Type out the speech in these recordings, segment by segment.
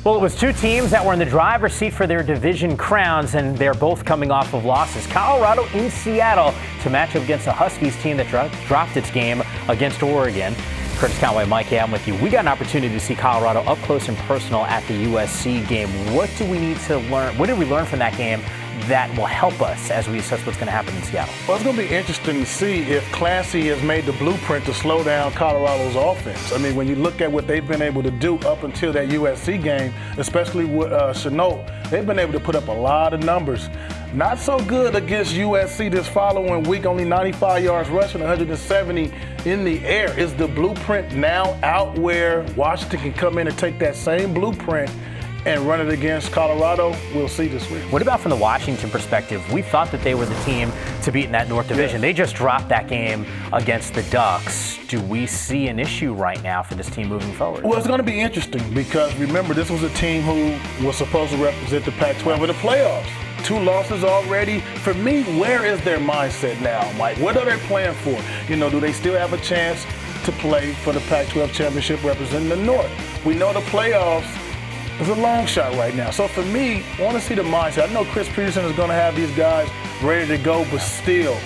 Well, it was two teams that were in the driver's seat for their division crowns, and they're both coming off of losses. Colorado in Seattle to match up against a Huskies team that dropped its game against Oregon. Curtis Conway, Mike, I'm with you. We got an opportunity to see Colorado up close and personal at the USC game. What do we need to learn? What did we learn from that game that will help us as we assess what's going to happen in Seattle? Well, it's going to be interesting to see if Clancy has made the blueprint to slow down Colorado's offense. I mean, when you look at what they've been able to do up until that USC game, especially with Chenault, they've been able to put up a lot of numbers. Not so good against USC this following week, only 95 yards rushing, 170 in the air. Is the blueprint now out where Washington can come in and take that same blueprint and run it against Colorado? We'll see this week. What about from the Washington perspective? We thought that they were the team to beat in that North Division. Yes. They just dropped that game against the Ducks. Do we see an issue right now for this team moving forward? Well, it's going to be interesting because remember, this was a team who was supposed to represent the Pac-12 in the playoffs. 2 losses already. For me, where is their mindset now, Mike? What are they playing for? You know, do they still have a chance to play for the Pac-12 championship representing the North? We know the playoffs is a long shot right now. So for me, I want to see the mindset. I know Chris Peterson is going to have these guys ready to go, but still,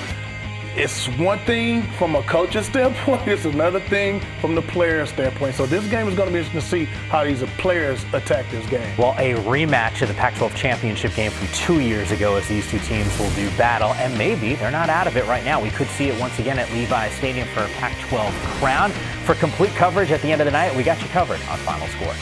it's one thing from a coach's standpoint, it's another thing from the player's standpoint. So this game is going to be interesting to see how these players attack this game. Well, a rematch of the Pac-12 championship game from 2 years ago as these two teams will do battle, and maybe they're not out of it right now. We could see it once again at Levi's Stadium for a Pac-12 crown. For complete coverage at the end of the night, we got you covered on Final Score.